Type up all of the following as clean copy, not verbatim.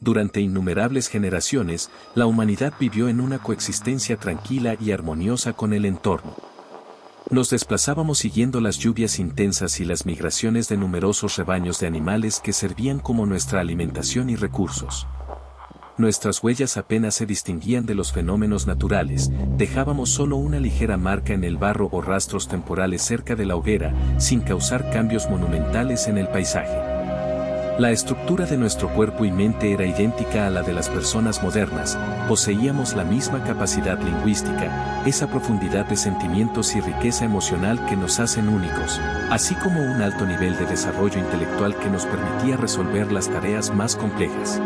Durante innumerables generaciones, la humanidad vivió en una coexistencia tranquila y armoniosa con el entorno. Nos desplazábamos siguiendo las lluvias intensas y las migraciones de numerosos rebaños de animales que servían como nuestra alimentación y recursos. Nuestras huellas apenas se distinguían de los fenómenos naturales, dejábamos solo una ligera marca en el barro o rastros temporales cerca de la hoguera, sin causar cambios monumentales en el paisaje. La estructura de nuestro cuerpo y mente era idéntica a la de las personas modernas, poseíamos la misma capacidad lingüística, esa profundidad de sentimientos y riqueza emocional que nos hacen únicos, así como un alto nivel de desarrollo intelectual que nos permitía resolver las tareas más complejas.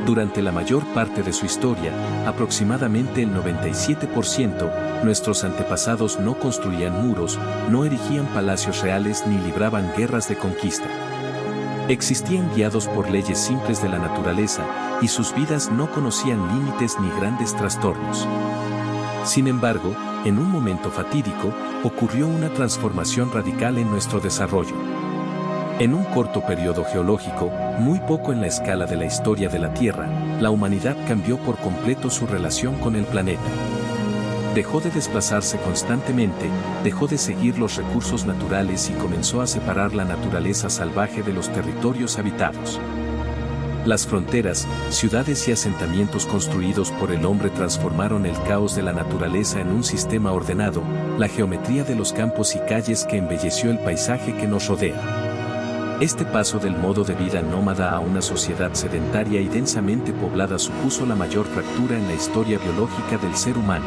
Durante la mayor parte de su historia, aproximadamente el 97%, nuestros antepasados no construían muros, no erigían palacios reales ni libraban guerras de conquista. Existían guiados por leyes simples de la naturaleza, y sus vidas no conocían límites ni grandes trastornos. Sin embargo, en un momento fatídico, ocurrió una transformación radical en nuestro desarrollo. En un corto periodo geológico, muy poco en la escala de la historia de la Tierra, la humanidad cambió por completo su relación con el planeta. Dejó de desplazarse constantemente, dejó de seguir los recursos naturales y comenzó a separar la naturaleza salvaje de los territorios habitados. Las fronteras, ciudades y asentamientos construidos por el hombre transformaron el caos de la naturaleza en un sistema ordenado, la geometría de los campos y calles que embelleció el paisaje que nos rodea. Este paso del modo de vida nómada a una sociedad sedentaria y densamente poblada supuso la mayor fractura en la historia biológica del ser humano.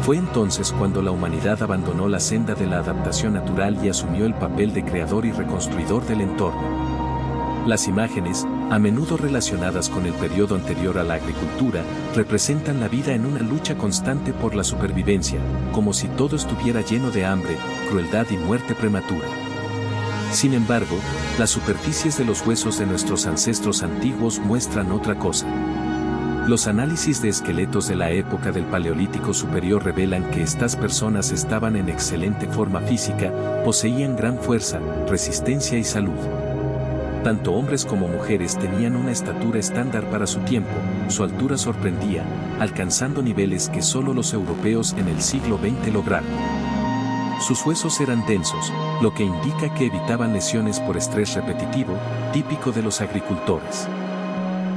Fue entonces cuando la humanidad abandonó la senda de la adaptación natural y asumió el papel de creador y reconstruidor del entorno. Las imágenes, a menudo relacionadas con el periodo anterior a la agricultura, representan la vida en una lucha constante por la supervivencia, como si todo estuviera lleno de hambre, crueldad y muerte prematura. Sin embargo, las superficies de los huesos de nuestros ancestros antiguos muestran otra cosa. Los análisis de esqueletos de la época del Paleolítico Superior revelan que estas personas estaban en excelente forma física, poseían gran fuerza, resistencia y salud. Tanto hombres como mujeres tenían una estatura estándar para su tiempo, su altura sorprendía, alcanzando niveles que solo los europeos en el siglo XX lograron. Sus huesos eran densos, lo que indica que evitaban lesiones por estrés repetitivo, típico de los agricultores.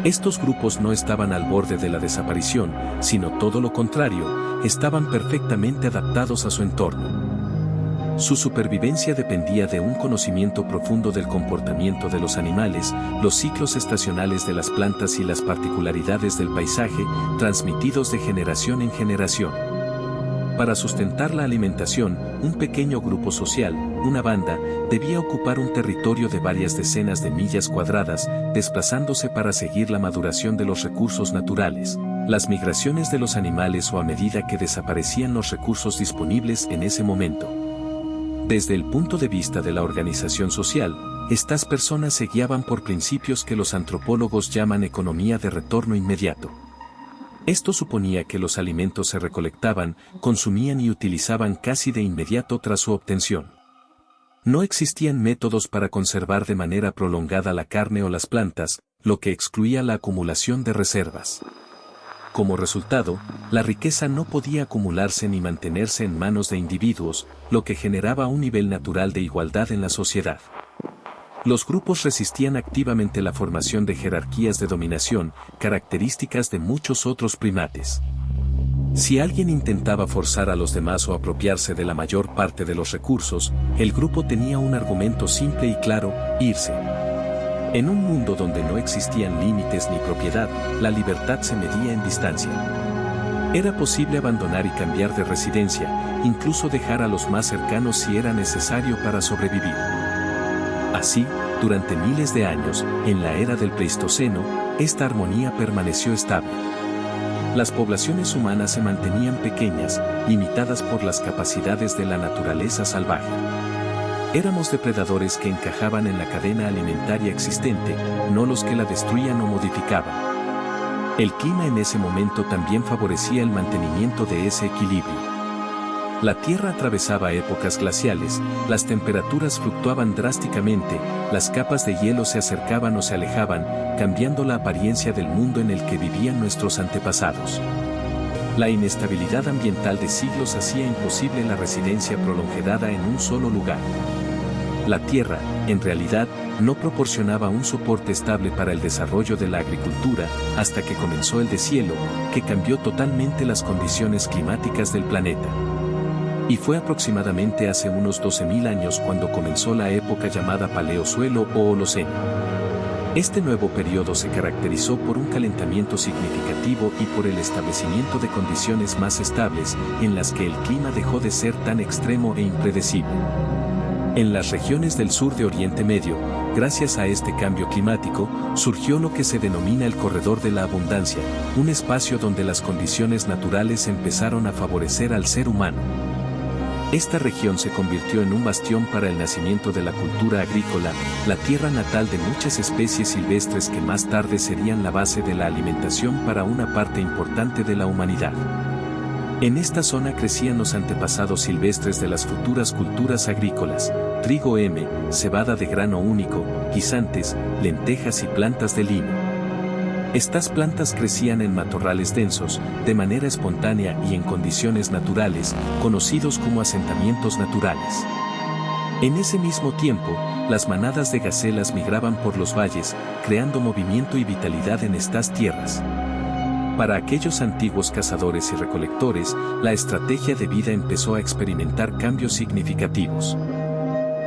Estos grupos no estaban al borde de la desaparición, sino todo lo contrario, estaban perfectamente adaptados a su entorno. Su supervivencia dependía de un conocimiento profundo del comportamiento de los animales, los ciclos estacionales de las plantas y las particularidades del paisaje, transmitidos de generación en generación. Para sustentar la alimentación, un pequeño grupo social, una banda, debía ocupar un territorio de varias decenas de millas cuadradas, desplazándose para seguir la maduración de los recursos naturales, las migraciones de los animales o a medida que desaparecían los recursos disponibles en ese momento. Desde el punto de vista de la organización social, estas personas se guiaban por principios que los antropólogos llaman economía de retorno inmediato. Esto suponía que los alimentos se recolectaban, consumían y utilizaban casi de inmediato tras su obtención. No existían métodos para conservar de manera prolongada la carne o las plantas, lo que excluía la acumulación de reservas. Como resultado, la riqueza no podía acumularse ni mantenerse en manos de individuos, lo que generaba un nivel natural de igualdad en la sociedad. Los grupos resistían activamente la formación de jerarquías de dominación, características de muchos otros primates. Si alguien intentaba forzar a los demás o apropiarse de la mayor parte de los recursos, el grupo tenía un argumento simple y claro: irse. En un mundo donde no existían límites ni propiedad, la libertad se medía en distancia. Era posible abandonar y cambiar de residencia, incluso dejar a los más cercanos si era necesario para sobrevivir. Así, durante miles de años, en la era del Pleistoceno, esta armonía permaneció estable. Las poblaciones humanas se mantenían pequeñas, limitadas por las capacidades de la naturaleza salvaje. Éramos depredadores que encajaban en la cadena alimentaria existente, no los que la destruían o modificaban. El clima en ese momento también favorecía el mantenimiento de ese equilibrio. La Tierra atravesaba épocas glaciales, las temperaturas fluctuaban drásticamente, las capas de hielo se acercaban o se alejaban, cambiando la apariencia del mundo en el que vivían nuestros antepasados. La inestabilidad ambiental de siglos hacía imposible la residencia prolongada en un solo lugar. La Tierra, en realidad, no proporcionaba un soporte estable para el desarrollo de la agricultura, hasta que comenzó el deshielo, que cambió totalmente las condiciones climáticas del planeta. Y fue aproximadamente hace unos 12.000 años cuando comenzó la época llamada Paleosuelo o Holoceno. Este nuevo periodo se caracterizó por un calentamiento significativo y por el establecimiento de condiciones más estables, en las que el clima dejó de ser tan extremo e impredecible. En las regiones del sur de Oriente Medio, gracias a este cambio climático, surgió lo que se denomina el Corredor de la Abundancia, un espacio donde las condiciones naturales empezaron a favorecer al ser humano. Esta región se convirtió en un bastión para el nacimiento de la cultura agrícola, la tierra natal de muchas especies silvestres que más tarde serían la base de la alimentación para una parte importante de la humanidad. En esta zona crecían los antepasados silvestres de las futuras culturas agrícolas: trigo, cebada de grano único, guisantes, lentejas y plantas de lino. Estas plantas crecían en matorrales densos, de manera espontánea y en condiciones naturales, conocidos como asentamientos naturales. En ese mismo tiempo, las manadas de gacelas migraban por los valles, creando movimiento y vitalidad en estas tierras. Para aquellos antiguos cazadores y recolectores, la estrategia de vida empezó a experimentar cambios significativos.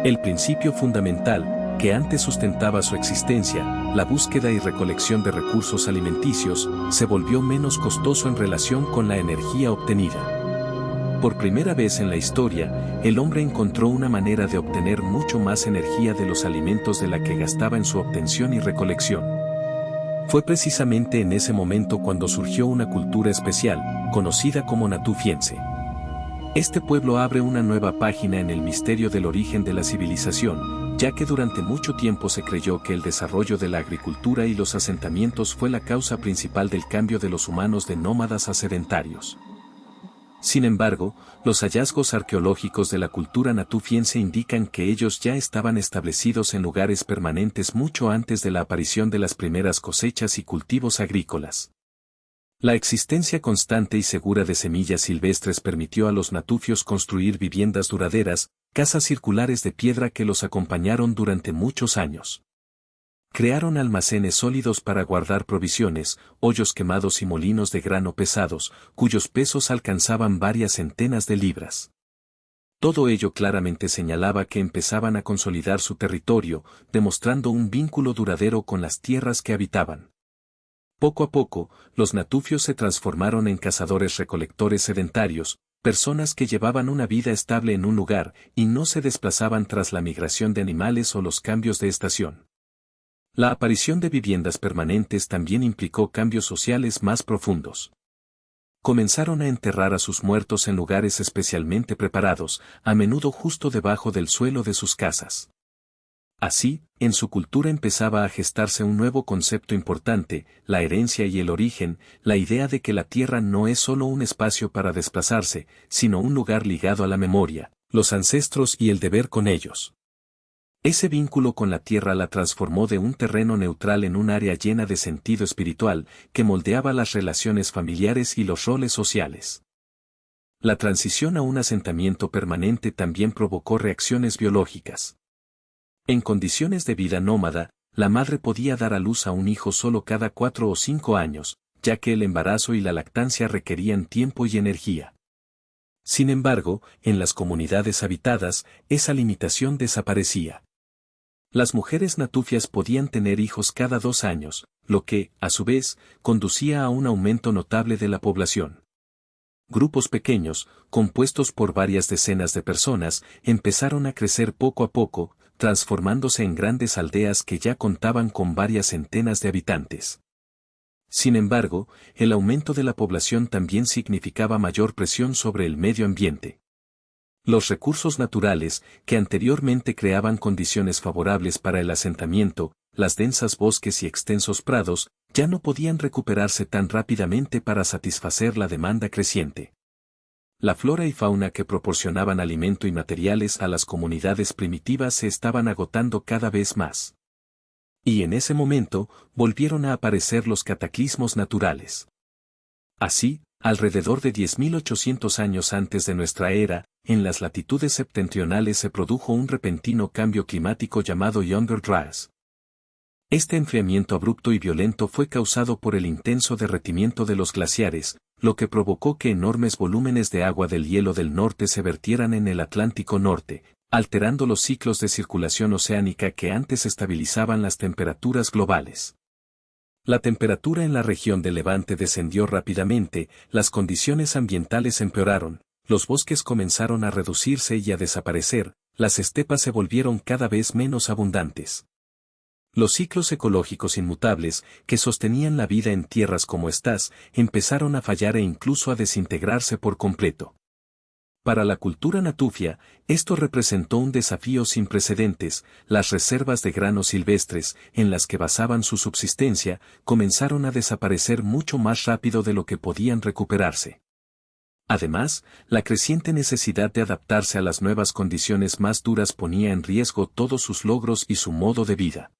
El principio fundamental, que antes sustentaba su existencia, la búsqueda y recolección de recursos alimenticios, se volvió menos costoso en relación con la energía obtenida. Por primera vez en la historia, el hombre encontró una manera de obtener mucho más energía de los alimentos de la que gastaba en su obtención y recolección. Fue precisamente en ese momento cuando surgió una cultura especial, conocida como natufiense. Este pueblo abre una nueva página en el misterio del origen de la civilización, ya que durante mucho tiempo se creyó que el desarrollo de la agricultura y los asentamientos fue la causa principal del cambio de los humanos de nómadas a sedentarios. Sin embargo, los hallazgos arqueológicos de la cultura natufiense indican que ellos ya estaban establecidos en lugares permanentes mucho antes de la aparición de las primeras cosechas y cultivos agrícolas. La existencia constante y segura de semillas silvestres permitió a los natufios construir viviendas duraderas, casas circulares de piedra que los acompañaron durante muchos años. Crearon almacenes sólidos para guardar provisiones, hoyos quemados y molinos de grano pesados, cuyos pesos alcanzaban varias centenas de libras. Todo ello claramente señalaba que empezaban a consolidar su territorio, demostrando un vínculo duradero con las tierras que habitaban. Poco a poco, los natufios se transformaron en cazadores-recolectores sedentarios, personas que llevaban una vida estable en un lugar y no se desplazaban tras la migración de animales o los cambios de estación. La aparición de viviendas permanentes también implicó cambios sociales más profundos. Comenzaron a enterrar a sus muertos en lugares especialmente preparados, a menudo justo debajo del suelo de sus casas. Así, en su cultura empezaba a gestarse un nuevo concepto importante: la herencia y el origen, la idea de que la tierra no es solo un espacio para desplazarse, sino un lugar ligado a la memoria, los ancestros y el deber con ellos. Ese vínculo con la tierra la transformó de un terreno neutral en un área llena de sentido espiritual, que moldeaba las relaciones familiares y los roles sociales. La transición a un asentamiento permanente también provocó reacciones biológicas. En condiciones de vida nómada, la madre podía dar a luz a un hijo solo cada 4 o 5 años, ya que el embarazo y la lactancia requerían tiempo y energía. Sin embargo, en las comunidades habitadas, esa limitación desaparecía. Las mujeres natufias podían tener hijos cada 2 años, lo que, a su vez, conducía a un aumento notable de la población. Grupos pequeños, compuestos por varias decenas de personas, empezaron a crecer poco a poco, transformándose en grandes aldeas que ya contaban con varias centenas de habitantes. Sin embargo, el aumento de la población también significaba mayor presión sobre el medio ambiente. Los recursos naturales, que anteriormente creaban condiciones favorables para el asentamiento, las densas bosques y extensos prados, ya no podían recuperarse tan rápidamente para satisfacer la demanda creciente. La flora y fauna que proporcionaban alimento y materiales a las comunidades primitivas se estaban agotando cada vez más. Y en ese momento, volvieron a aparecer los cataclismos naturales. Así, alrededor de 10.800 años antes de nuestra era, en las latitudes septentrionales se produjo un repentino cambio climático llamado Younger Dryas. Este enfriamiento abrupto y violento fue causado por el intenso derretimiento de los glaciares, lo que provocó que enormes volúmenes de agua del hielo del norte se vertieran en el Atlántico Norte, alterando los ciclos de circulación oceánica que antes estabilizaban las temperaturas globales. La temperatura en la región de Levante descendió rápidamente, las condiciones ambientales empeoraron, los bosques comenzaron a reducirse y a desaparecer, las estepas se volvieron cada vez menos abundantes. Los ciclos ecológicos inmutables, que sostenían la vida en tierras como estas, empezaron a fallar e incluso a desintegrarse por completo. Para la cultura natufia, esto representó un desafío sin precedentes. Las reservas de granos silvestres, en las que basaban su subsistencia, comenzaron a desaparecer mucho más rápido de lo que podían recuperarse. Además, la creciente necesidad de adaptarse a las nuevas condiciones más duras ponía en riesgo todos sus logros y su modo de vida.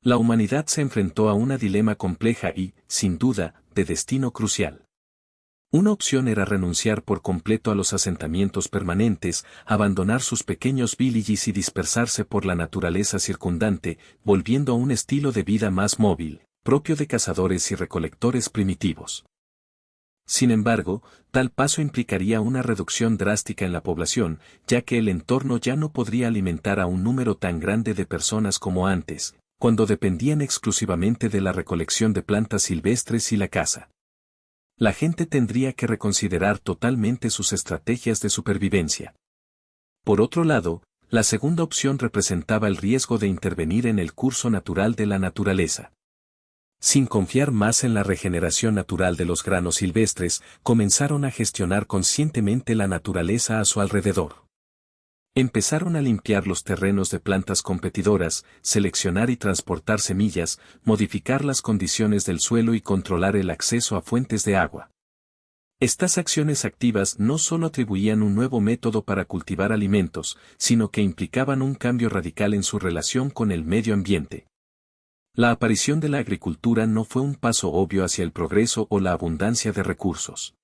La humanidad se enfrentó a una dilema compleja y, sin duda, de destino crucial. Una opción era renunciar por completo a los asentamientos permanentes, abandonar sus pequeños villages y dispersarse por la naturaleza circundante, volviendo a un estilo de vida más móvil, propio de cazadores y recolectores primitivos. Sin embargo, tal paso implicaría una reducción drástica en la población, ya que el entorno ya no podría alimentar a un número tan grande de personas como antes, cuando dependían exclusivamente de la recolección de plantas silvestres y la caza. La gente tendría que reconsiderar totalmente sus estrategias de supervivencia. Por otro lado, la segunda opción representaba el riesgo de intervenir en el curso natural de la naturaleza. Sin confiar más en la regeneración natural de los granos silvestres, comenzaron a gestionar conscientemente la naturaleza a su alrededor. Empezaron a limpiar los terrenos de plantas competidoras, seleccionar y transportar semillas, modificar las condiciones del suelo y controlar el acceso a fuentes de agua. Estas acciones activas no solo atribuían un nuevo método para cultivar alimentos, sino que implicaban un cambio radical en su relación con el medio ambiente. La aparición de la agricultura no fue un paso obvio hacia el progreso o la abundancia de recursos.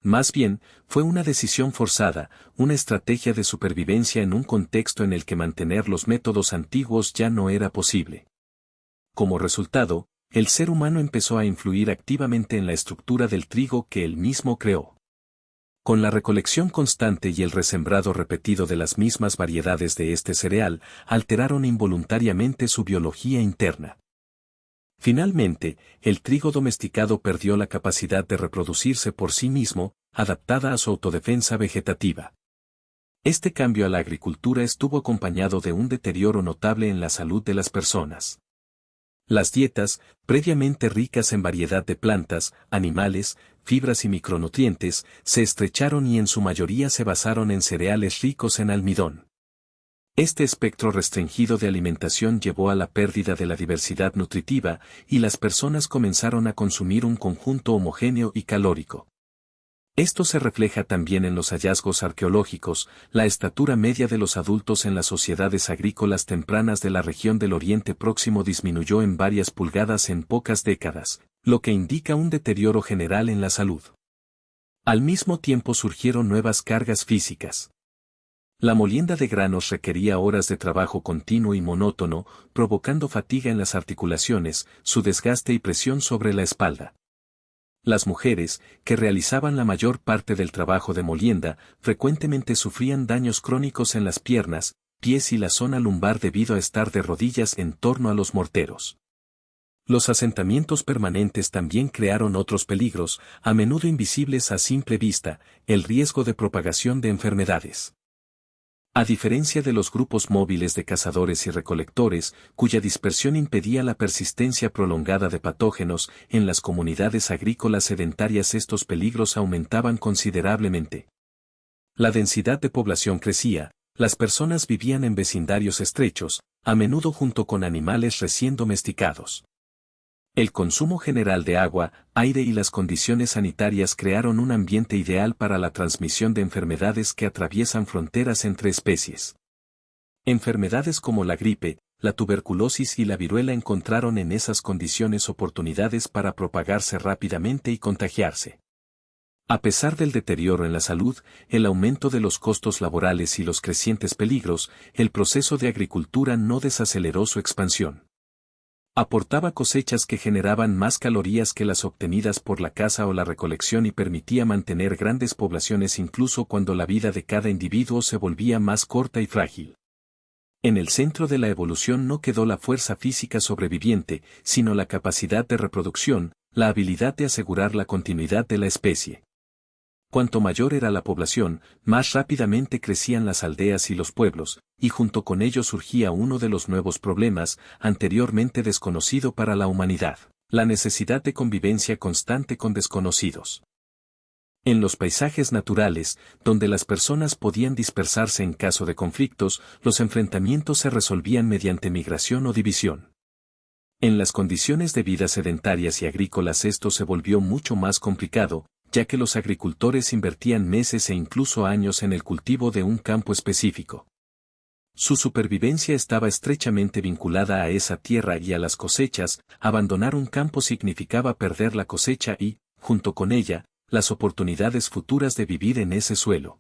Más bien, fue una decisión forzada, una estrategia de supervivencia en un contexto en el que mantener los métodos antiguos ya no era posible. Como resultado, el ser humano empezó a influir activamente en la estructura del trigo que él mismo creó. Con la recolección constante y el resembrado repetido de las mismas variedades de este cereal, alteraron involuntariamente su biología interna. Finalmente, el trigo domesticado perdió la capacidad de reproducirse por sí mismo, adaptada a su autodefensa vegetativa. Este cambio a la agricultura estuvo acompañado de un deterioro notable en la salud de las personas. Las dietas, previamente ricas en variedad de plantas, animales, fibras y micronutrientes, se estrecharon y en su mayoría se basaron en cereales ricos en almidón. Este espectro restringido de alimentación llevó a la pérdida de la diversidad nutritiva, y las personas comenzaron a consumir un conjunto homogéneo y calórico. Esto se refleja también en los hallazgos arqueológicos. La estatura media de los adultos en las sociedades agrícolas tempranas de la región del Oriente Próximo disminuyó en varias pulgadas en pocas décadas, lo que indica un deterioro general en la salud. Al mismo tiempo surgieron nuevas cargas físicas. La molienda de granos requería horas de trabajo continuo y monótono, provocando fatiga en las articulaciones, su desgaste y presión sobre la espalda. Las mujeres, que realizaban la mayor parte del trabajo de molienda, frecuentemente sufrían daños crónicos en las piernas, pies y la zona lumbar debido a estar de rodillas en torno a los morteros. Los asentamientos permanentes también crearon otros peligros, a menudo invisibles a simple vista, el riesgo de propagación de enfermedades. A diferencia de los grupos móviles de cazadores y recolectores, cuya dispersión impedía la persistencia prolongada de patógenos, en las comunidades agrícolas sedentarias estos peligros aumentaban considerablemente. La densidad de población crecía, las personas vivían en vecindarios estrechos, a menudo junto con animales recién domesticados. El consumo general de agua, aire y las condiciones sanitarias crearon un ambiente ideal para la transmisión de enfermedades que atraviesan fronteras entre especies. Enfermedades como la gripe, la tuberculosis y la viruela encontraron en esas condiciones oportunidades para propagarse rápidamente y contagiarse. A pesar del deterioro en la salud, el aumento de los costos laborales y los crecientes peligros, el proceso de agricultura no desaceleró su expansión. Aportaba cosechas que generaban más calorías que las obtenidas por la caza o la recolección y permitía mantener grandes poblaciones incluso cuando la vida de cada individuo se volvía más corta y frágil. En el centro de la evolución no quedó la fuerza física sobreviviente, sino la capacidad de reproducción, la habilidad de asegurar la continuidad de la especie. Cuanto mayor era la población, más rápidamente crecían las aldeas y los pueblos, y junto con ello surgía uno de los nuevos problemas, anteriormente desconocido para la humanidad, la necesidad de convivencia constante con desconocidos. En los paisajes naturales, donde las personas podían dispersarse en caso de conflictos, los enfrentamientos se resolvían mediante migración o división. En las condiciones de vida sedentarias y agrícolas esto se volvió mucho más complicado, ya que los agricultores invertían meses e incluso años en el cultivo de un campo específico. Su supervivencia estaba estrechamente vinculada a esa tierra y a las cosechas, abandonar un campo significaba perder la cosecha y, junto con ella, las oportunidades futuras de vivir en ese suelo.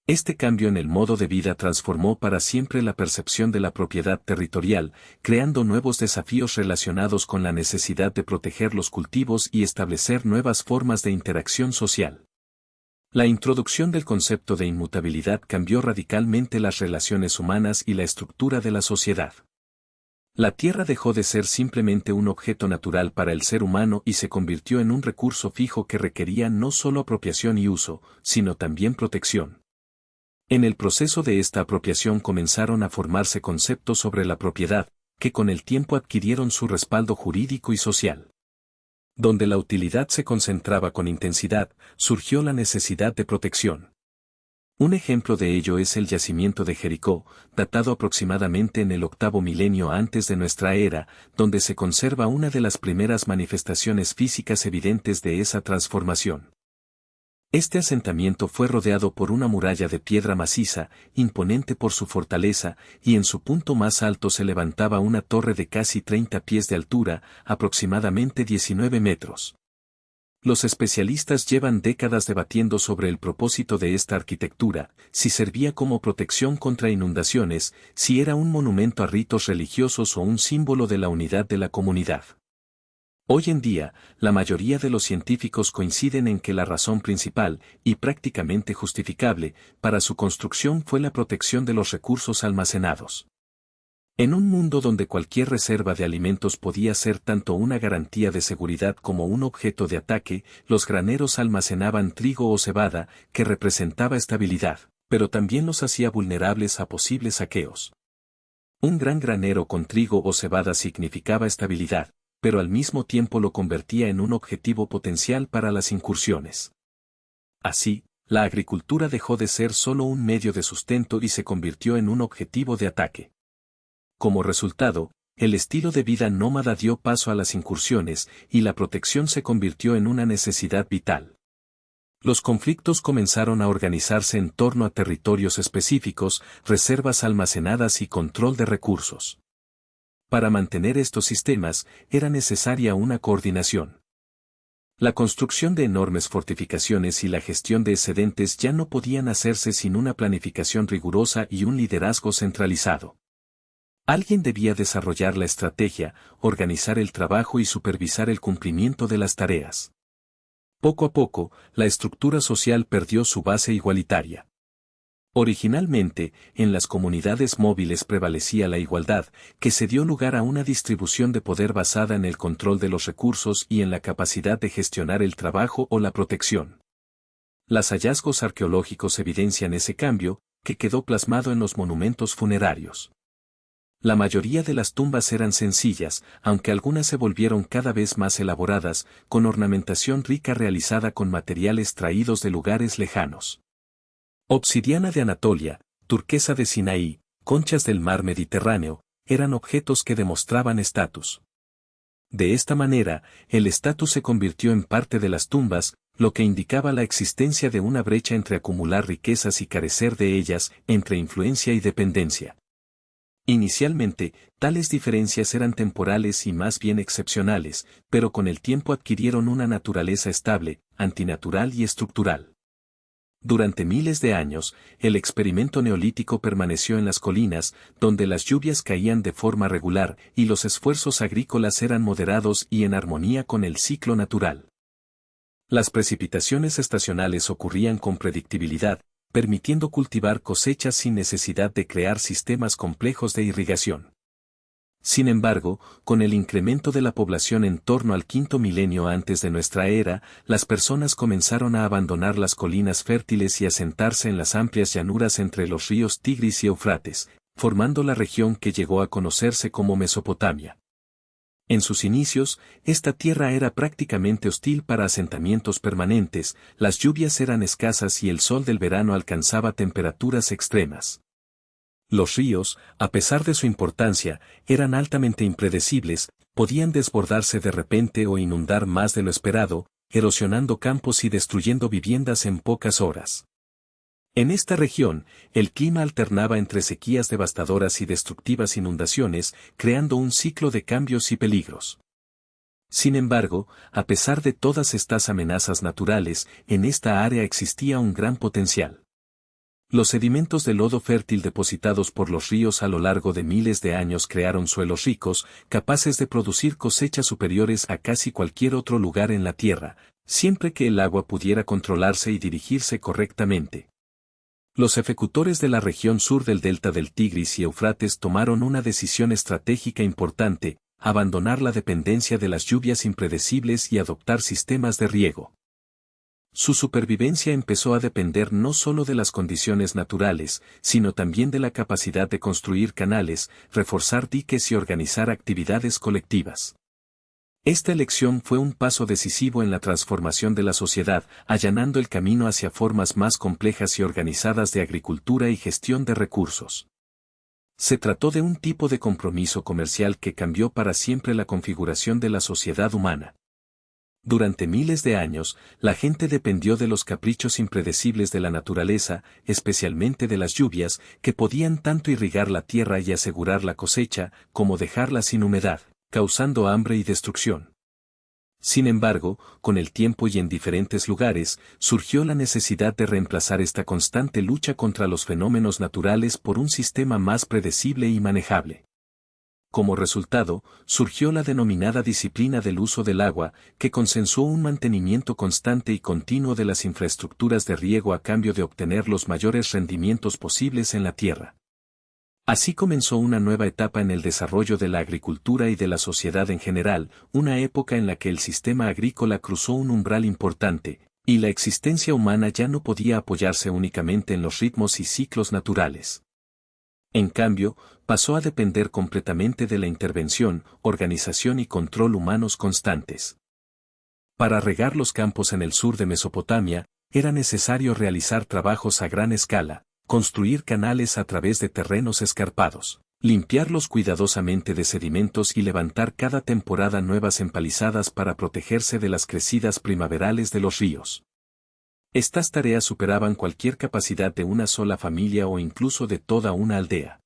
Este cambio en el modo de vida transformó para siempre la percepción de la propiedad territorial, creando nuevos desafíos relacionados con la necesidad de proteger los cultivos y establecer nuevas formas de interacción social. La introducción del concepto de inmutabilidad cambió radicalmente las relaciones humanas y la estructura de la sociedad. La tierra dejó de ser simplemente un objeto natural para el ser humano y se convirtió en un recurso fijo que requería no solo apropiación y uso, sino también protección. En el proceso de esta apropiación comenzaron a formarse conceptos sobre la propiedad, que con el tiempo adquirieron su respaldo jurídico y social. Donde la utilidad se concentraba con intensidad, surgió la necesidad de protección. Un ejemplo de ello es el yacimiento de Jericó, datado aproximadamente en el 8º milenio antes de nuestra era, donde se conserva una de las primeras manifestaciones físicas evidentes de esa transformación. Este asentamiento fue rodeado por una muralla de piedra maciza, imponente por su fortaleza, y en su punto más alto se levantaba una torre de casi 30 pies de altura, aproximadamente 19 metros. Los especialistas llevan décadas debatiendo sobre el propósito de esta arquitectura, si servía como protección contra inundaciones, si era un monumento a ritos religiosos o un símbolo de la unidad de la comunidad. Hoy en día, la mayoría de los científicos coinciden en que la razón principal, y prácticamente justificable, para su construcción fue la protección de los recursos almacenados. En un mundo donde cualquier reserva de alimentos podía ser tanto una garantía de seguridad como un objeto de ataque, los graneros almacenaban trigo o cebada, que representaba estabilidad, pero también los hacía vulnerables a posibles saqueos. Un gran granero con trigo o cebada significaba estabilidad, pero al mismo tiempo lo convertía en un objetivo potencial para las incursiones. Así, la agricultura dejó de ser solo un medio de sustento y se convirtió en un objetivo de ataque. Como resultado, el estilo de vida nómada dio paso a las incursiones y la protección se convirtió en una necesidad vital. Los conflictos comenzaron a organizarse en torno a territorios específicos, reservas almacenadas y control de recursos. Para mantener estos sistemas, era necesaria una coordinación. La construcción de enormes fortificaciones y la gestión de excedentes ya no podían hacerse sin una planificación rigurosa y un liderazgo centralizado. Alguien debía desarrollar la estrategia, organizar el trabajo y supervisar el cumplimiento de las tareas. Poco a poco, la estructura social perdió su base igualitaria. Originalmente, en las comunidades móviles prevalecía la igualdad, que se dio lugar a una distribución de poder basada en el control de los recursos y en la capacidad de gestionar el trabajo o la protección. Los hallazgos arqueológicos evidencian ese cambio, que quedó plasmado en los monumentos funerarios. La mayoría de las tumbas eran sencillas, aunque algunas se volvieron cada vez más elaboradas, con ornamentación rica realizada con materiales traídos de lugares lejanos. Obsidiana de Anatolia, turquesa de Sinaí, conchas del mar Mediterráneo, eran objetos que demostraban estatus. De esta manera, el estatus se convirtió en parte de las tumbas, lo que indicaba la existencia de una brecha entre acumular riquezas y carecer de ellas, entre influencia y dependencia. Inicialmente, tales diferencias eran temporales y más bien excepcionales, pero con el tiempo adquirieron una naturaleza estable, antinatural y estructural. Durante miles de años, el experimento neolítico permaneció en las colinas, donde las lluvias caían de forma regular y los esfuerzos agrícolas eran moderados y en armonía con el ciclo natural. Las precipitaciones estacionales ocurrían con predictibilidad, permitiendo cultivar cosechas sin necesidad de crear sistemas complejos de irrigación. Sin embargo, con el incremento de la población en torno al quinto milenio antes de nuestra era, las personas comenzaron a abandonar las colinas fértiles y a asentarse en las amplias llanuras entre los ríos Tigris y Éufrates, formando la región que llegó a conocerse como Mesopotamia. En sus inicios, esta tierra era prácticamente hostil para asentamientos permanentes, las lluvias eran escasas y el sol del verano alcanzaba temperaturas extremas. Los ríos, a pesar de su importancia, eran altamente impredecibles, podían desbordarse de repente o inundar más de lo esperado, erosionando campos y destruyendo viviendas en pocas horas. En esta región, el clima alternaba entre sequías devastadoras y destructivas inundaciones, creando un ciclo de cambios y peligros. Sin embargo, a pesar de todas estas amenazas naturales, en esta área existía un gran potencial. Los sedimentos de lodo fértil depositados por los ríos a lo largo de miles de años crearon suelos ricos, capaces de producir cosechas superiores a casi cualquier otro lugar en la tierra, siempre que el agua pudiera controlarse y dirigirse correctamente. Los ejecutorios de la región sur del delta del Tigris y Éufrates tomaron una decisión estratégica importante, abandonar la dependencia de las lluvias impredecibles y adoptar sistemas de riego. Su supervivencia empezó a depender no solo de las condiciones naturales, sino también de la capacidad de construir canales, reforzar diques y organizar actividades colectivas. Esta elección fue un paso decisivo en la transformación de la sociedad, allanando el camino hacia formas más complejas y organizadas de agricultura y gestión de recursos. Se trató de un tipo de compromiso comercial que cambió para siempre la configuración de la sociedad humana. Durante miles de años, la gente dependió de los caprichos impredecibles de la naturaleza, especialmente de las lluvias, que podían tanto irrigar la tierra y asegurar la cosecha, como dejarla sin humedad, causando hambre y destrucción. Sin embargo, con el tiempo y en diferentes lugares, surgió la necesidad de reemplazar esta constante lucha contra los fenómenos naturales por un sistema más predecible y manejable. Como resultado, surgió la denominada disciplina del uso del agua, que consensuó un mantenimiento constante y continuo de las infraestructuras de riego a cambio de obtener los mayores rendimientos posibles en la tierra. Así comenzó una nueva etapa en el desarrollo de la agricultura y de la sociedad en general, una época en la que el sistema agrícola cruzó un umbral importante, y la existencia humana ya no podía apoyarse únicamente en los ritmos y ciclos naturales. En cambio, pasó a depender completamente de la intervención, organización y control humanos constantes. Para regar los campos en el sur de Mesopotamia, era necesario realizar trabajos a gran escala, construir canales a través de terrenos escarpados, limpiarlos cuidadosamente de sedimentos y levantar cada temporada nuevas empalizadas para protegerse de las crecidas primaverales de los ríos. Estas tareas superaban cualquier capacidad de una sola familia o incluso de toda una aldea.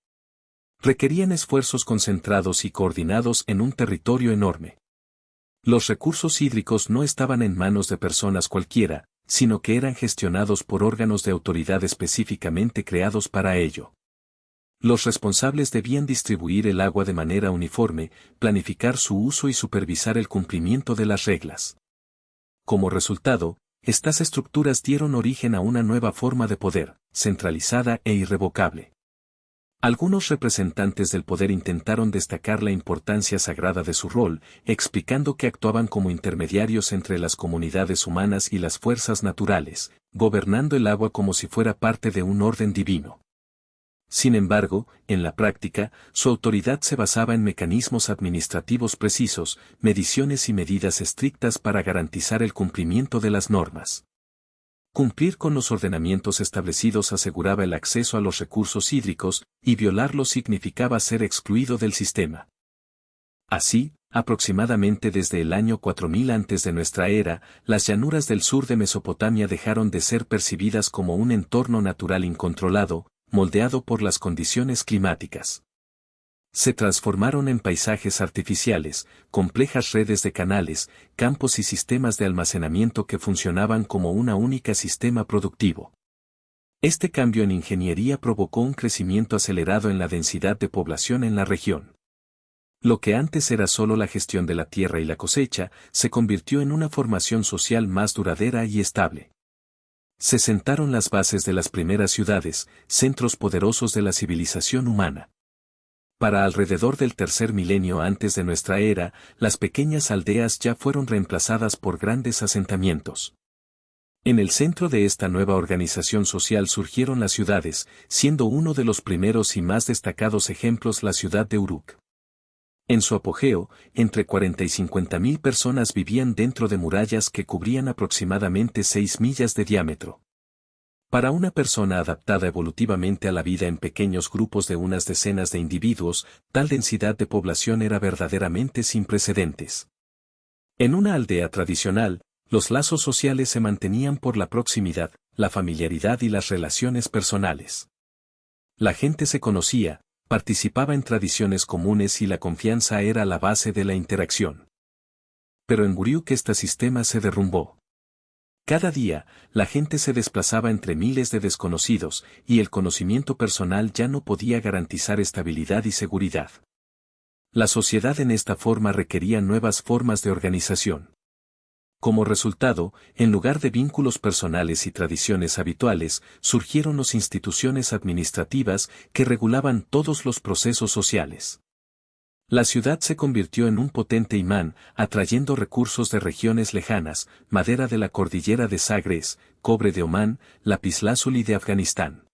Requerían esfuerzos concentrados y coordinados en un territorio enorme. Los recursos hídricos no estaban en manos de personas cualquiera, sino que eran gestionados por órganos de autoridad específicamente creados para ello. Los responsables debían distribuir el agua de manera uniforme, planificar su uso y supervisar el cumplimiento de las reglas. Como resultado, estas estructuras dieron origen a una nueva forma de poder, centralizada e irrevocable. Algunos representantes del poder intentaron destacar la importancia sagrada de su rol, explicando que actuaban como intermediarios entre las comunidades humanas y las fuerzas naturales, gobernando el agua como si fuera parte de un orden divino. Sin embargo, en la práctica, su autoridad se basaba en mecanismos administrativos precisos, mediciones y medidas estrictas para garantizar el cumplimiento de las normas. Cumplir con los ordenamientos establecidos aseguraba el acceso a los recursos hídricos, y violarlos significaba ser excluido del sistema. Así, aproximadamente desde el año 4000 antes de nuestra era, las llanuras del sur de Mesopotamia dejaron de ser percibidas como un entorno natural incontrolado, moldeado por las condiciones climáticas. Se transformaron en paisajes artificiales, complejas redes de canales, campos y sistemas de almacenamiento que funcionaban como una única sistema productivo. Este cambio en ingeniería provocó un crecimiento acelerado en la densidad de población en la región. Lo que antes era solo la gestión de la tierra y la cosecha, se convirtió en una formación social más duradera y estable. Se sentaron las bases de las primeras ciudades, centros poderosos de la civilización humana. Para alrededor del tercer milenio antes de nuestra era, las pequeñas aldeas ya fueron reemplazadas por grandes asentamientos. En el centro de esta nueva organización social surgieron las ciudades, siendo uno de los primeros y más destacados ejemplos la ciudad de Uruk. En su apogeo, entre 40 y 50.000 personas vivían dentro de murallas que cubrían aproximadamente 6 millas de diámetro. Para una persona adaptada evolutivamente a la vida en pequeños grupos de unas decenas de individuos, tal densidad de población era verdaderamente sin precedentes. En una aldea tradicional, los lazos sociales se mantenían por la proximidad, la familiaridad y las relaciones personales. La gente se conocía, participaba en tradiciones comunes y la confianza era la base de la interacción. Pero en Uruk este sistema se derrumbó. Cada día, la gente se desplazaba entre miles de desconocidos, y el conocimiento personal ya no podía garantizar estabilidad y seguridad. La sociedad en esta forma requería nuevas formas de organización. Como resultado, en lugar de vínculos personales y tradiciones habituales, surgieron las instituciones administrativas que regulaban todos los procesos sociales. La ciudad se convirtió en un potente imán, atrayendo recursos de regiones lejanas, madera de la cordillera de Sagres, cobre de Omán, lapislázuli de Afganistán.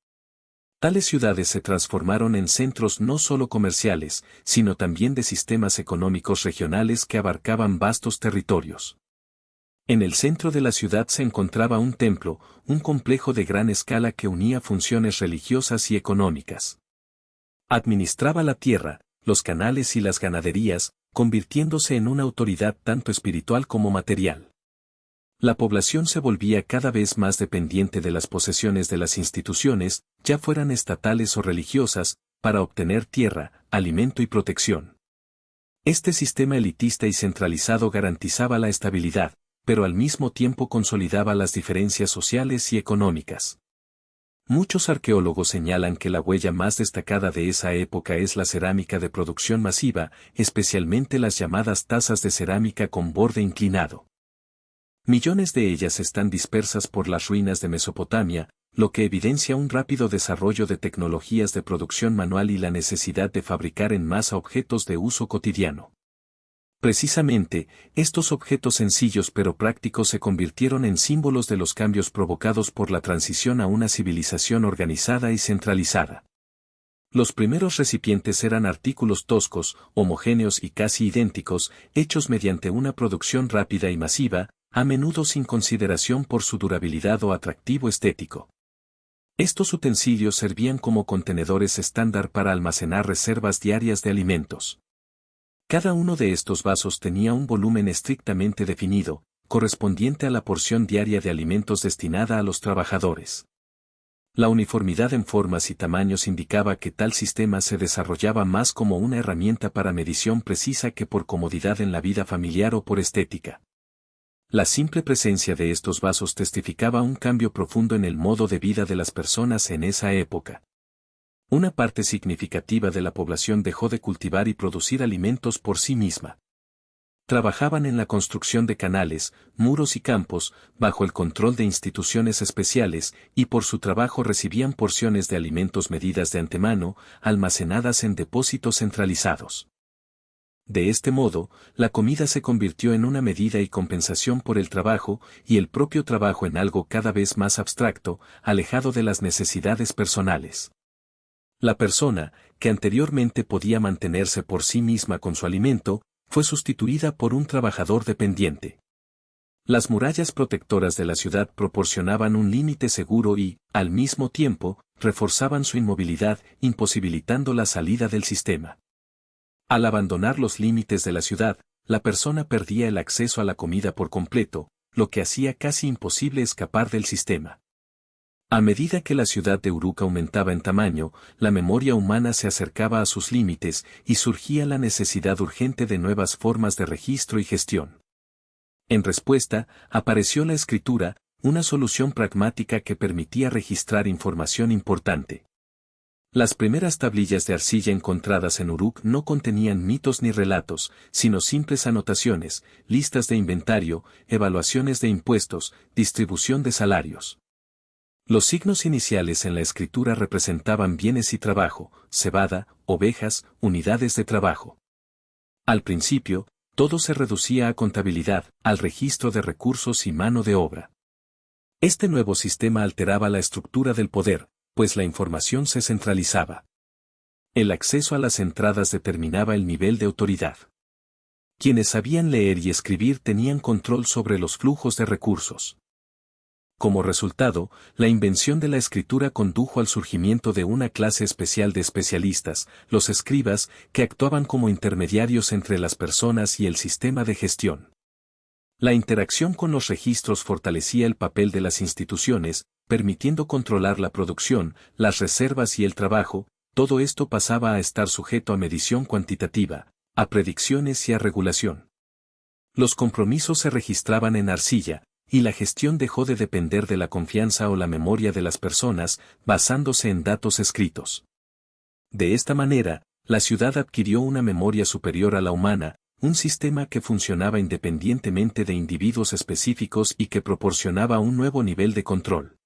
Tales ciudades se transformaron en centros no solo comerciales, sino también de sistemas económicos regionales que abarcaban vastos territorios. En el centro de la ciudad se encontraba un templo, un complejo de gran escala que unía funciones religiosas y económicas. Administraba la tierra, los canales y las ganaderías, convirtiéndose en una autoridad tanto espiritual como material. La población se volvía cada vez más dependiente de las posesiones de las instituciones, ya fueran estatales o religiosas, para obtener tierra, alimento y protección. Este sistema elitista y centralizado garantizaba la estabilidad, pero al mismo tiempo consolidaba las diferencias sociales y económicas. Muchos arqueólogos señalan que la huella más destacada de esa época es la cerámica de producción masiva, especialmente las llamadas tazas de cerámica con borde inclinado. Millones de ellas están dispersas por las ruinas de Mesopotamia, lo que evidencia un rápido desarrollo de tecnologías de producción manual y la necesidad de fabricar en masa objetos de uso cotidiano. Precisamente, estos objetos sencillos pero prácticos se convirtieron en símbolos de los cambios provocados por la transición a una civilización organizada y centralizada. Los primeros recipientes eran artículos toscos, homogéneos y casi idénticos, hechos mediante una producción rápida y masiva, a menudo sin consideración por su durabilidad o atractivo estético. Estos utensilios servían como contenedores estándar para almacenar reservas diarias de alimentos. Cada uno de estos vasos tenía un volumen estrictamente definido, correspondiente a la porción diaria de alimentos destinada a los trabajadores. La uniformidad en formas y tamaños indicaba que tal sistema se desarrollaba más como una herramienta para medición precisa que por comodidad en la vida familiar o por estética. La simple presencia de estos vasos testificaba un cambio profundo en el modo de vida de las personas en esa época. Una parte significativa de la población dejó de cultivar y producir alimentos por sí misma. Trabajaban en la construcción de canales, muros y campos, bajo el control de instituciones especiales, y por su trabajo recibían porciones de alimentos medidas de antemano, almacenadas en depósitos centralizados. De este modo, la comida se convirtió en una medida y compensación por el trabajo, y el propio trabajo en algo cada vez más abstracto, alejado de las necesidades personales. La persona, que anteriormente podía mantenerse por sí misma con su alimento, fue sustituida por un trabajador dependiente. Las murallas protectoras de la ciudad proporcionaban un límite seguro y, al mismo tiempo, reforzaban su inmovilidad, imposibilitando la salida del sistema. Al abandonar los límites de la ciudad, la persona perdía el acceso a la comida por completo, lo que hacía casi imposible escapar del sistema. A medida que la ciudad de Uruk aumentaba en tamaño, la memoria humana se acercaba a sus límites y surgía la necesidad urgente de nuevas formas de registro y gestión. En respuesta, apareció la escritura, una solución pragmática que permitía registrar información importante. Las primeras tablillas de arcilla encontradas en Uruk no contenían mitos ni relatos, sino simples anotaciones, listas de inventario, evaluaciones de impuestos, distribución de salarios. Los signos iniciales en la escritura representaban bienes y trabajo, cebada, ovejas, unidades de trabajo. Al principio, todo se reducía a contabilidad, al registro de recursos y mano de obra. Este nuevo sistema alteraba la estructura del poder, pues la información se centralizaba. El acceso a las entradas determinaba el nivel de autoridad. Quienes sabían leer y escribir tenían control sobre los flujos de recursos. Como resultado, la invención de la escritura condujo al surgimiento de una clase especial de especialistas, los escribas, que actuaban como intermediarios entre las personas y el sistema de gestión. La interacción con los registros fortalecía el papel de las instituciones, permitiendo controlar la producción, las reservas y el trabajo. Todo esto pasaba a estar sujeto a medición cuantitativa, a predicciones y a regulación. Los compromisos se registraban en arcilla, y la gestión dejó de depender de la confianza o la memoria de las personas, basándose en datos escritos. De esta manera, la ciudad adquirió una memoria superior a la humana, un sistema que funcionaba independientemente de individuos específicos y que proporcionaba un nuevo nivel de control.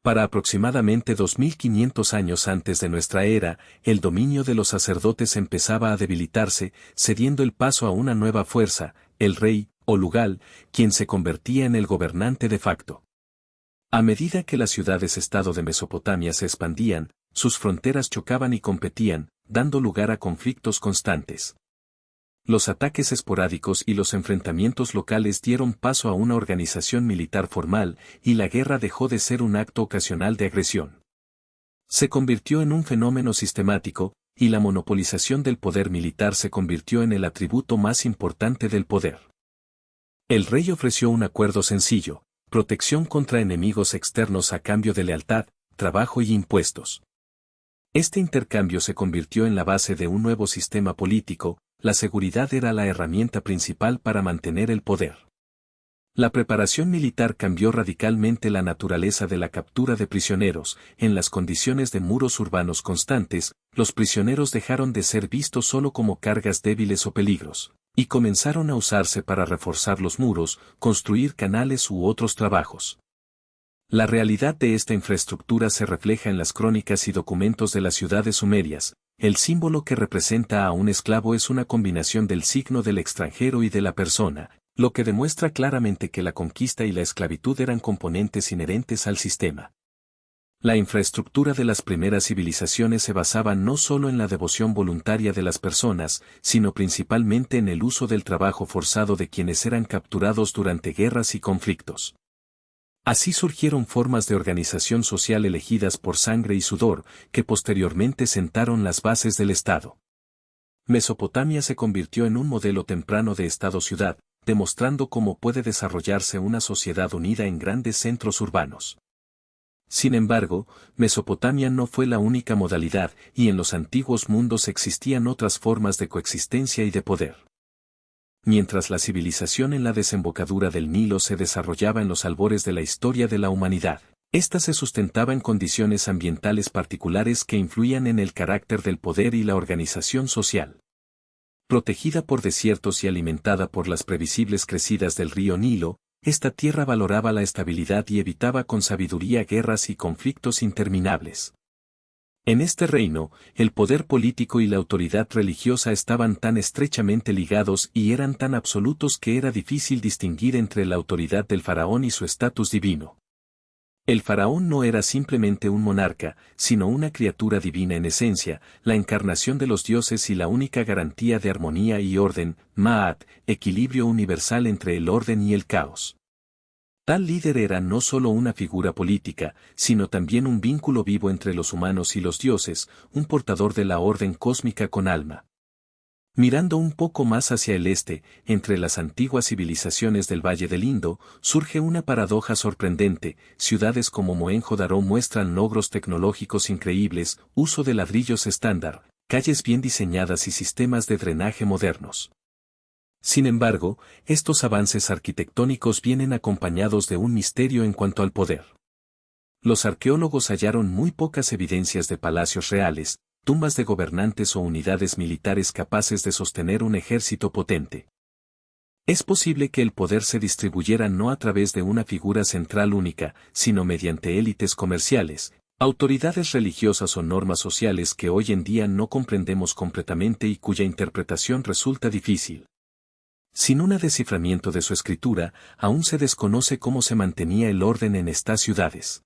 Para aproximadamente 2500 años antes de nuestra era, el dominio de los sacerdotes empezaba a debilitarse, cediendo el paso a una nueva fuerza, el rey, o Lugal, quien se convertía en el gobernante de facto. A medida que las ciudades-estado de Mesopotamia se expandían, sus fronteras chocaban y competían, dando lugar a conflictos constantes. Los ataques esporádicos y los enfrentamientos locales dieron paso a una organización militar formal, y la guerra dejó de ser un acto ocasional de agresión. Se convirtió en un fenómeno sistemático, y la monopolización del poder militar se convirtió en el atributo más importante del poder. El rey ofreció un acuerdo sencillo, protección contra enemigos externos a cambio de lealtad, trabajo y impuestos. Este intercambio se convirtió en la base de un nuevo sistema político. La seguridad era la herramienta principal para mantener el poder. La preparación militar cambió radicalmente la naturaleza de la captura de prisioneros. En las condiciones de muros urbanos constantes, los prisioneros dejaron de ser vistos solo como cargas débiles o peligros, y comenzaron a usarse para reforzar los muros, construir canales u otros trabajos. La realidad de esta infraestructura se refleja en las crónicas y documentos de las ciudades sumerias. El símbolo que representa a un esclavo es una combinación del signo del extranjero y de la persona, lo que demuestra claramente que la conquista y la esclavitud eran componentes inherentes al sistema. La infraestructura de las primeras civilizaciones se basaba no solo en la devoción voluntaria de las personas, sino principalmente en el uso del trabajo forzado de quienes eran capturados durante guerras y conflictos. Así surgieron formas de organización social elegidas por sangre y sudor, que posteriormente sentaron las bases del Estado. Mesopotamia se convirtió en un modelo temprano de Estado-ciudad, demostrando cómo puede desarrollarse una sociedad unida en grandes centros urbanos. Sin embargo, Mesopotamia no fue la única modalidad, y en los antiguos mundos existían otras formas de coexistencia y de poder. Mientras la civilización en la desembocadura del Nilo se desarrollaba en los albores de la historia de la humanidad, ésta se sustentaba en condiciones ambientales particulares que influían en el carácter del poder y la organización social. Protegida por desiertos y alimentada por las previsibles crecidas del río Nilo, esta tierra valoraba la estabilidad y evitaba con sabiduría guerras y conflictos interminables. En este reino, el poder político y la autoridad religiosa estaban tan estrechamente ligados y eran tan absolutos que era difícil distinguir entre la autoridad del faraón y su estatus divino. El faraón no era simplemente un monarca, sino una criatura divina en esencia, la encarnación de los dioses y la única garantía de armonía y orden, Ma'at, equilibrio universal entre el orden y el caos. Tal líder era no solo una figura política, sino también un vínculo vivo entre los humanos y los dioses, un portador de la orden cósmica con alma. Mirando un poco más hacia el este, entre las antiguas civilizaciones del Valle del Indo, surge una paradoja sorprendente. Ciudades como Mohenjo-Daro muestran logros tecnológicos increíbles, uso de ladrillos estándar, calles bien diseñadas y sistemas de drenaje modernos. Sin embargo, estos avances arquitectónicos vienen acompañados de un misterio en cuanto al poder. Los arqueólogos hallaron muy pocas evidencias de palacios reales, tumbas de gobernantes o unidades militares capaces de sostener un ejército potente. Es posible que el poder se distribuyera no a través de una figura central única, sino mediante élites comerciales, autoridades religiosas o normas sociales que hoy en día no comprendemos completamente y cuya interpretación resulta difícil. Sin un desciframiento de su escritura, aún se desconoce cómo se mantenía el orden en estas ciudades.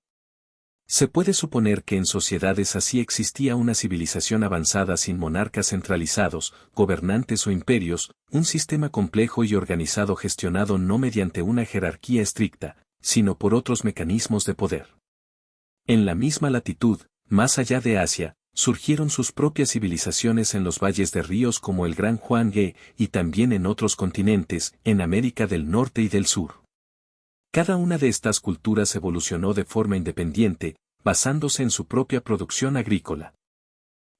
Se puede suponer que en sociedades así existía una civilización avanzada sin monarcas centralizados, gobernantes o imperios, un sistema complejo y organizado gestionado no mediante una jerarquía estricta, sino por otros mecanismos de poder. En la misma latitud, más allá de Asia, surgieron sus propias civilizaciones en los valles de ríos como el Gran Huanghe y también en otros continentes, en América del Norte y del Sur. Cada una de estas culturas evolucionó de forma independiente, basándose en su propia producción agrícola.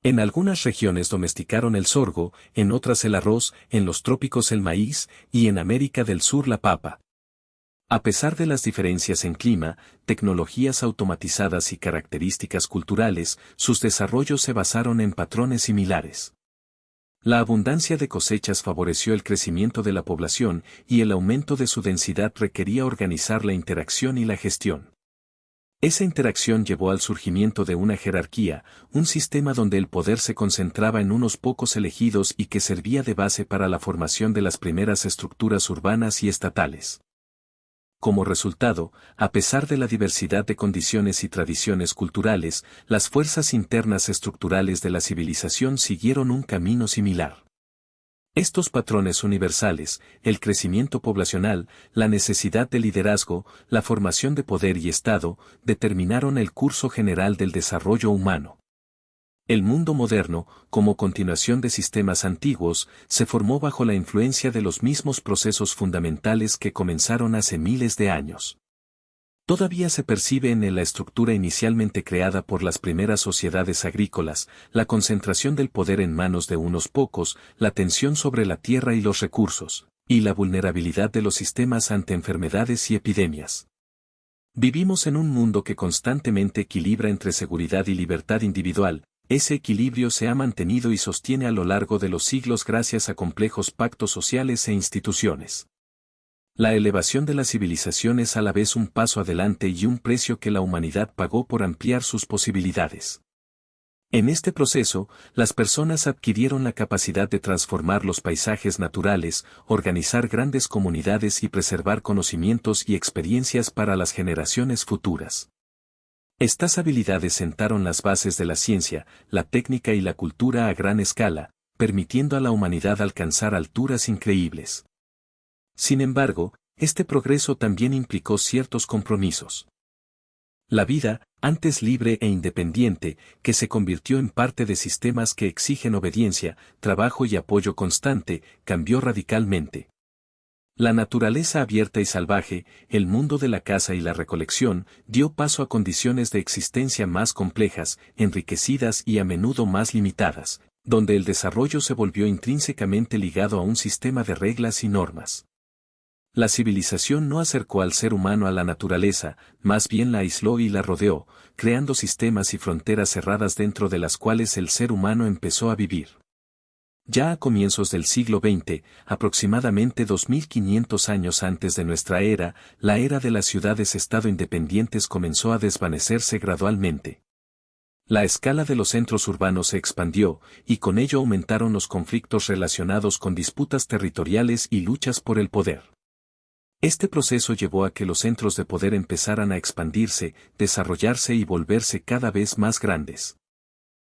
En algunas regiones domesticaron el sorgo, en otras el arroz, en los trópicos el maíz, y en América del Sur la papa. A pesar de las diferencias en clima, tecnologías automatizadas y características culturales, sus desarrollos se basaron en patrones similares. La abundancia de cosechas favoreció el crecimiento de la población y el aumento de su densidad requería organizar la interacción y la gestión. Esa interacción llevó al surgimiento de una jerarquía, un sistema donde el poder se concentraba en unos pocos elegidos y que servía de base para la formación de las primeras estructuras urbanas y estatales. Como resultado, a pesar de la diversidad de condiciones y tradiciones culturales, las fuerzas internas estructurales de la civilización siguieron un camino similar. Estos patrones universales, el crecimiento poblacional, la necesidad de liderazgo, la formación de poder y Estado, determinaron el curso general del desarrollo humano. El mundo moderno, como continuación de sistemas antiguos, se formó bajo la influencia de los mismos procesos fundamentales que comenzaron hace miles de años. Todavía se percibe en la estructura inicialmente creada por las primeras sociedades agrícolas, la concentración del poder en manos de unos pocos, la tensión sobre la tierra y los recursos, y la vulnerabilidad de los sistemas ante enfermedades y epidemias. Vivimos en un mundo que constantemente equilibra entre seguridad y libertad individual. Ese equilibrio se ha mantenido y sostiene a lo largo de los siglos gracias a complejos pactos sociales e instituciones. La elevación de la civilización es a la vez un paso adelante y un precio que la humanidad pagó por ampliar sus posibilidades. En este proceso, las personas adquirieron la capacidad de transformar los paisajes naturales, organizar grandes comunidades y preservar conocimientos y experiencias para las generaciones futuras. Estas habilidades sentaron las bases de la ciencia, la técnica y la cultura a gran escala, permitiendo a la humanidad alcanzar alturas increíbles. Sin embargo, este progreso también implicó ciertos compromisos. La vida, antes libre e independiente, que se convirtió en parte de sistemas que exigen obediencia, trabajo y apoyo constante, cambió radicalmente. La naturaleza abierta y salvaje, el mundo de la caza y la recolección, dio paso a condiciones de existencia más complejas, enriquecidas y a menudo más limitadas, donde el desarrollo se volvió intrínsecamente ligado a un sistema de reglas y normas. La civilización no acercó al ser humano a la naturaleza, más bien la aisló y la rodeó, creando sistemas y fronteras cerradas dentro de las cuales el ser humano empezó a vivir. Ya a comienzos del siglo XX, aproximadamente 2500 años antes de nuestra era, la era de las ciudades-estado independientes comenzó a desvanecerse gradualmente. La escala de los centros urbanos se expandió, y con ello aumentaron los conflictos relacionados con disputas territoriales y luchas por el poder. Este proceso llevó a que los centros de poder empezaran a expandirse, desarrollarse y volverse cada vez más grandes.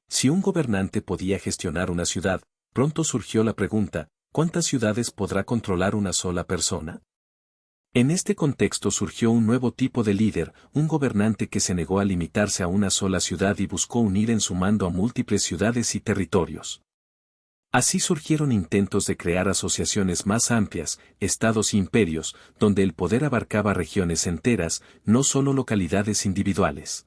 Si un gobernante podía gestionar una ciudad, pronto surgió la pregunta, ¿cuántas ciudades podrá controlar una sola persona? En este contexto surgió un nuevo tipo de líder, un gobernante que se negó a limitarse a una sola ciudad y buscó unir en su mando a múltiples ciudades y territorios. Así surgieron intentos de crear asociaciones más amplias, estados e imperios, donde el poder abarcaba regiones enteras, no solo localidades individuales.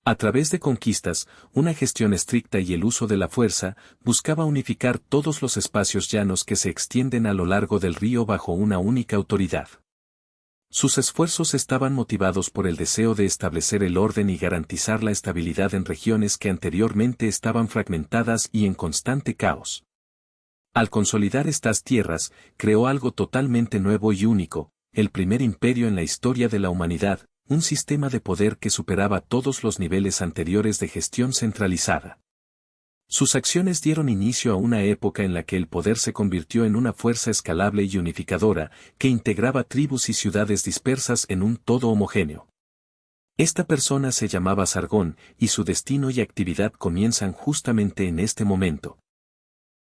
A través de conquistas, una gestión estricta y el uso de la fuerza, buscaba unificar todos los espacios llanos que se extienden a lo largo del río bajo una única autoridad. Sus esfuerzos estaban motivados por el deseo de establecer el orden y garantizar la estabilidad en regiones que anteriormente estaban fragmentadas y en constante caos. Al consolidar estas tierras, creó algo totalmente nuevo y único, el primer imperio en la historia de la humanidad, un sistema de poder que superaba todos los niveles anteriores de gestión centralizada. Sus acciones dieron inicio a una época en la que el poder se convirtió en una fuerza escalable y unificadora, que integraba tribus y ciudades dispersas en un todo homogéneo. Esta persona se llamaba Sargón, y su destino y actividad comienzan justamente en este momento.